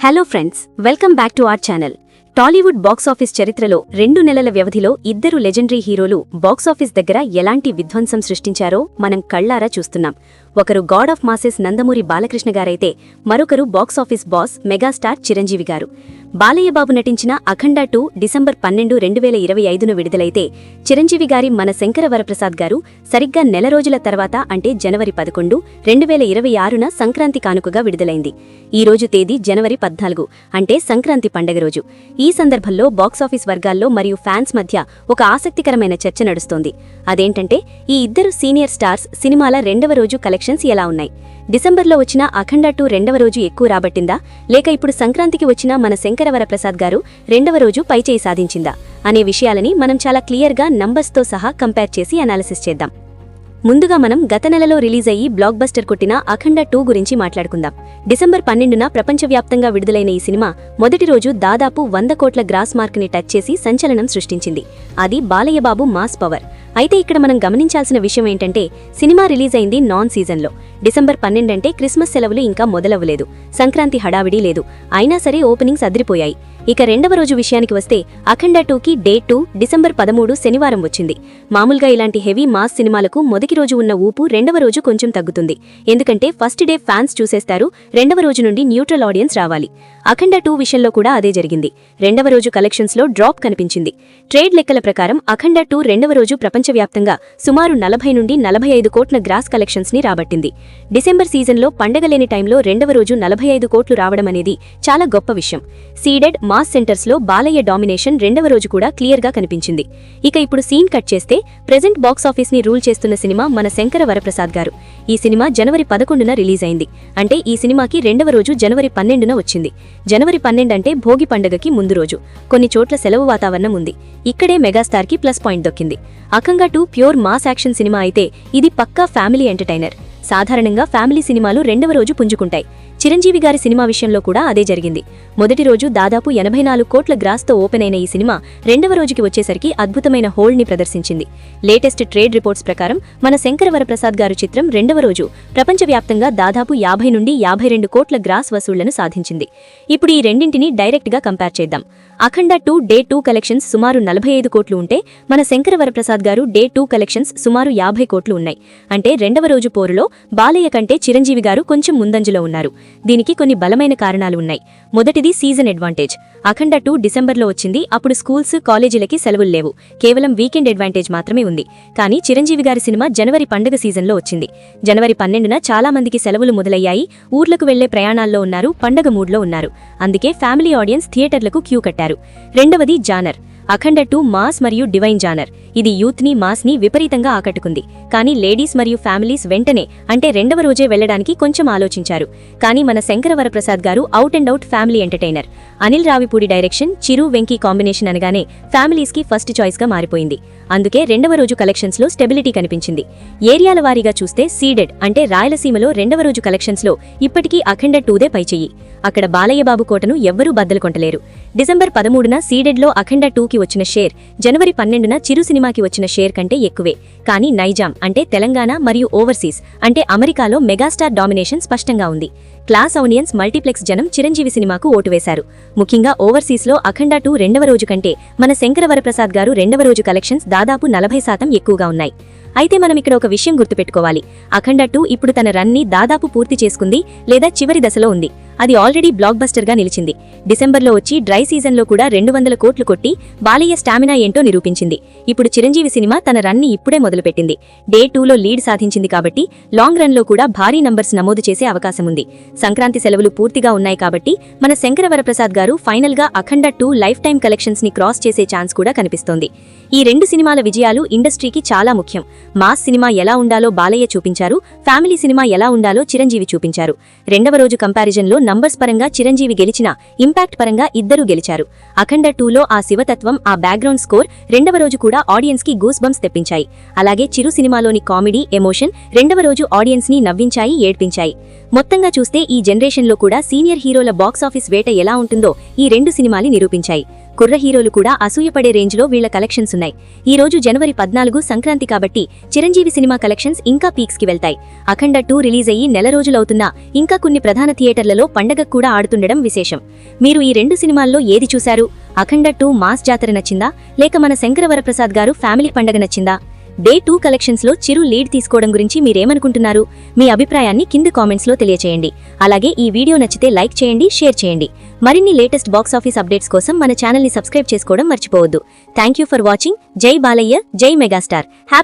Hello friends, welcome back to our channel. Tollywood box office చరిత్రలో 2 నెలల వ్యవధిలో ఇద్దరు లెజెండరీ హీరోలు బాక్సాఫీస్ దగ్గర ఎలాంటి విధ్వంసం సృష్టించారో మనం కళ్లారా చూస్తున్నాం. ఒకరు God of masses Nandamuri Balakrishna గారైతే మరొకరు బాక్సాఫీస్ బాస్ మెగాస్టార్ చిరంజీవి గారు. బాలయ్య బాబు నటించిన అఖండ 2 డిసెంబర్ 12, 2025న విడుదలైతే చిరంజీవి గారి మన శంకర వరప్రసాద్ గారు సరిగ్గా నెల రోజుల తర్వాత అంటే జనవరి 11, 2026న సంక్రాంతి కానుకగా విడుదలైంది. ఈ రోజు తేదీ జనవరి 14 అంటే సంక్రాంతి పండగ రోజు. ఈ సందర్భంలో బాక్సాఫీస్ వర్గాల్లో మరియు ఫ్యాన్స్ మధ్య ఒక ఆసక్తికరమైన చర్చ నడుస్తోంది. అదేంటంటే ఈ ఇద్దరు సీనియర్ స్టార్స్ సినిమాల రెండవ రోజు కలెక్షన్స్ ఎలా ఉన్నాయి? డిసెంబర్లో వచ్చిన అఖండ 2 రెండవ రోజు ఎక్కువ రాబట్టిందా, లేక ఇప్పుడు సంక్రాంతికి వచ్చిన మన శంకర వరప్రసాద్ గారు రెండవ రోజు పైచేయి సాధించిందా అనే విషయాలని మనం చాలా క్లియర్గా నంబర్స్తో సహా కంపేర్ చేసి అనాలిసిస్ చేద్దాం. ముందుగా మనం గత నెలలో రిలీజ్ అయ్యి బ్లాక్ బస్టర్ కొట్టిన అఖండ 2 గురించి మాట్లాడుకుందాం. డిసెంబర్ 12న ప్రపంచవ్యాప్తంగా విడుదలైన ఈ సినిమా మొదటి రోజు దాదాపు 100 కోట్ల గ్రాస్ మార్క్ని టచ్ చేసి సంచలనం సృష్టించింది. అది బాలయ్య బాబు మాస్ పవర్. అయితే ఇక్కడ మనం గమనించాల్సిన విషయం ఏంటంటే సినిమా రిలీజ్ అయింది నాన్ సీజన్లో. డిసెంబర్ 12 అంటే క్రిస్మస్ సెలవులు ఇంకా మొదలవ్వలేదు, సంక్రాంతి హడావిడి లేదు. అయినా సరే ఓపెనింగ్స్ అదిరిపోయాయి. ఇక రెండవ రోజు విషయానికి వస్తే అఖండ 2కి డే 2 డిసెంబర్ 13 శనివారం వచ్చింది. మామూలుగా ఇలాంటి హెవీ మాస్ సినిమాలకు మొదటి రోజు ఉన్న ఊపు రెండవ రోజు కొంచెం తగ్గుతుంది. ఎందుకంటే ఫస్ట్ డే ఫ్యాన్స్ చూసేస్తారు, రెండవ రోజు నుండి న్యూట్రల్ ఆడియన్స్ రావాలి. అఖండ 2 విషయంలో కూడా అదే జరిగింది. రెండవ రోజు కలెక్షన్స్లో డ్రాప్ కనిపించింది. ట్రేడ్ లెక్కల ప్రకారం అఖండ 2 రెండవ రోజు ప్రపంచవ్యాప్తంగా సుమారు 40 నుండి 45 కోట్ల గ్రాస్ కలెక్షన్స్ని రాబట్టింది. డిసెంబర్ సీజన్లో పండగ లేని టైంలో రెండవ రోజు 45 కోట్లు రావడం అనేది చాలా గొప్ప విషయం. సీడెడ్ మాస్ సెంటర్స్లో బాలయ్య డామినేషన్ రెండవ రోజు కూడా క్లియర్గా కనిపించింది. ఇక ఇప్పుడు సీన్ కట్ చేస్తే ప్రెజెంట్ బాక్సాఫీస్ని రూల్ చేస్తున్న సినిమా మన శంకర వరప్రసాద్ గారు. ఈ సినిమా జనవరి 11న రిలీజ్ అయింది. అంటే ఈ సినిమాకి రెండవ రోజు జనవరి 12న వచ్చింది. జనవరి 12 అంటే భోగి పండగకి ముందు రోజు. కొన్ని చోట్ల సెలవు వాతావరణం ఉంది. ఇక్కడే మెగాస్టార్కి ప్లస్ పాయింట్ దొక్కింది. అఖండ 2 ప్యూర్ మాస్ యాక్షన్ సినిమా అయితే ఇది పక్కా ఫ్యామిలీ ఎంటర్టైనర్. సాధారణంగా ఫ్యామిలీ సినిమాలు రెండవ రోజు పుంజుకుంటాయి. చిరంజీవి గారి సినిమా విషయంలో కూడా అదే జరిగింది. మొదటి రోజు దాదాపు 84 కోట్ల గ్రాస్తో ఓపెన్ అయిన ఈ సినిమా రెండవ రోజుకి వచ్చేసరికి అద్భుతమైన హోల్డ్ని ప్రదర్శించింది. లేటెస్ట్ ట్రేడ్ రిపోర్ట్స్ ప్రకారం మన శంకర వరప్రసాద్ గారు చిత్రం రెండవ రోజు ప్రపంచవ్యాప్తంగా దాదాపు 50 నుండి 52 కోట్ల గ్రాస్ వసూళ్లను సాధించింది. ఇప్పుడు ఈ రెండింటిని డైరెక్ట్గా కంపేర్ చేద్దాం. అఖండ 2 డే 2 కలెక్షన్స్ సుమారు 45 కోట్లు ఉంటే మన శంకర వరప్రసాద్ గారు డే 2 కలెక్షన్స్ సుమారు 50 కోట్లు ఉన్నాయి. అంటే రెండవ రోజు పోరులో బాలయ్య కంటే చిరంజీవి గారు కొంచెం ముందంజలో ఉన్నారు. దీనికి కొన్ని బలమైన కారణాలు ఉన్నాయి. మొదటిది సీజన్ అడ్వాంటేజ్. అఖండ 2 డిసెంబర్లో వచ్చింది. అప్పుడు స్కూల్స్, కాలేజీలకి సెలవులు లేవు, కేవలం వీకెండ్ అడ్వాంటేజ్ మాత్రమే ఉంది. కానీ చిరంజీవి గారి సినిమా జనవరి పండుగ సీజన్లో వచ్చింది. జనవరి 12న చాలా మందికి సెలవులు మొదలయ్యాయి, ఊర్లకు వెళ్లే ప్రయాణాల్లో ఉన్నారు, పండగ మూడ్లో ఉన్నారు. అందుకే ఫ్యామిలీ ఆడియన్స్ థియేటర్లకు క్యూ కట్టారు. రెండవది జానర్. అఖండ 2 మాస్ మరియు డివైన్ జానర్. ఇది యూత్ని, మాస్ని విపరీతంగా ఆకట్టుకుంది. కానీ లేడీస్ మరియు ఫ్యామిలీస్ వెంటనే అంటే రెండవ రోజే వెళ్లడానికి కొంచెం ఆలోచించారు. కానీ మన శంకర వరప్రసాద్ గారు out and out family entertainer. Anil Ravipudi direction, Chiru Venky combination అనగానే ఫ్యామిలీస్కి ఫస్ట్ చాయిస్గా మారిపోయింది. అందుకే రెండవ రోజు కలెక్షన్స్లో స్టెబిలిటీ కనిపించింది. ఏరియాల వారీగా చూస్తే సీడెడ్ అంటే రాయలసీమలో రెండవ రోజు కలెక్షన్స్లో ఇప్పటికీ అఖండ 2దే పైచెయ్యి. అక్కడ బాలయ్య బాబు కోటను ఎవ్వరూ బద్దలు కొట్టలేరు. డిసెంబర్ 13న సీడెడ్లో అఖండ 2కి వచ్చిన షేర్ జనవరి 12న చిరు సినిమాకి వచ్చిన షేర్ కంటే ఎక్కువే. కానీ నైజాం అంటే తెలంగాణ మరియు ఓవర్సీస్ అంటే అమెరికాలో మెగాస్టార్ డామినేషన్ స్పష్టంగా ఉంది. క్లాస్ ఆడియన్స్, మల్టీప్లెక్స్ జనం చిరంజీవి సినిమాకు ఓటు వేశారు. ముఖ్యంగా ఓవర్సీస్లో అఖండ 2 రెండవ రోజు కంటే మన శంకర వరప్రసాద్ గారు రెండవ రోజు కలెక్షన్స్ దాదాపు 40% ఎక్కువగా ఉన్నాయి. అయితే మనం ఇక్కడ ఒక విషయం గుర్తుపెట్టుకోవాలి. అఖండ 2 ఇప్పుడు తన రన్ని దాదాపు పూర్తి చేసుకుంది లేదా చివరి దశలో ఉంది. అది ఆల్రెడీ బ్లాక్ బస్టర్గా నిలిచింది. డిసెంబర్లో వచ్చి డ్రై సీజన్లో కూడా 200 కోట్లు కొట్టి బాలయ్య స్టామినా ఏంటో నిరూపించింది. ఇప్పుడు చిరంజీవి సినిమా తన రన్ని ఇప్పుడే మొదలుపెట్టింది. డే 2లో లీడ్ సాధించింది కాబట్టి లాంగ్ రన్లో కూడా భారీ నంబర్స్ నమోదు చేసే అవకాశం ఉంది. సంక్రాంతి సెలవులు పూర్తిగా ఉన్నాయి కాబట్టి మన శంకర వరప్రసాద్ గారు ఫైనల్గా అఖండ 2 లైఫ్ టైం కలెక్షన్స్ని క్రాస్ చేసే ఛాన్స్ కూడా కనిపిస్తోంది. ఈ రెండు సినిమాల విజయాలు ఇండస్ట్రీకి చాలా ముఖ్యం. మాస్ సినిమా ఎలా ఉండాలో బాలయ్య చూపించారు, ఫ్యామిలీ సినిమా ఎలా ఉండాలో చిరంజీవి చూపించారు. రెండవ రోజు కంపారిజన్లో నంబర్స్ పరంగా చిరంజీవి గెలిచినా ఇంపాక్ట్ పరంగా ఇద్దరూ గెలిచారు. అఖండ 2లో ఆ శివతత్వం, ఆ బ్యాక్గ్రౌండ్ స్కోర్ రెండవ రోజు కూడా ఆడియన్స్ కి గూస్ బంప్స్ తెప్పించాయి. అలాగే చిరు సినిమాలోని కామెడీ, ఎమోషన్ రెండవ రోజు ఆడియన్స్ ని నవ్వించాయి, ఏడ్పించాయి. మొత్తంగా చూస్తే ఈ జనరేషన్లో కూడా సీనియర్ హీరోల బాక్సాఫీస్ వేట ఎలా ఉంటుందో ఈ రెండు సినిమాలు నిరూపించాయి. కుర్ర హీరోలు కూడా అసూయపడే రేంజ్లో వీళ్ల కలెక్షన్స్ ఉన్నాయి. ఈ రోజు జనవరి 14 సంక్రాంతి కాబట్టి చిరంజీవి సినిమా కలెక్షన్స్ ఇంకా పీక్స్కి వెళ్తాయి. అఖండ 2 రిలీజ్ అయ్యి నెల రోజులవుతున్నా ఇంకా కొన్ని ప్రధాన థియేటర్లలో పండగ కూడా ఆడుతుండడం విశేషం. మీరు ఈ 2 సినిమాల్లో ఏది చూశారు? అఖండ 2 మాస్ జాతర నచ్చిందా, లేక మన శంకరవరప్రసాద్ గారు ఫ్యామిలీ పండగ నచ్చిందా? డే 2 కలెక్షన్స్లో చిరు లీడ్ తీసుకోవడం గురించి మీరేమనుకుంటున్నారు? మీ అభిప్రాయాన్ని కింద కామెంట్స్లో తెలియచేయండి. అలాగే ఈ వీడియో నచ్చితే లైక్ చేయండి, షేర్ చేయండి. మరిన్ని లేటెస్ట్ బాక్స్ ఆఫీస్ అప్డేట్స్ కోసం మన ఛానల్ని సబ్స్క్రైబ్ చేసుకోవడం మర్చిపోవద్దు. Thank you for watching. జై బాలయ్య, జై మెగాస్టార్. హ్యాపీ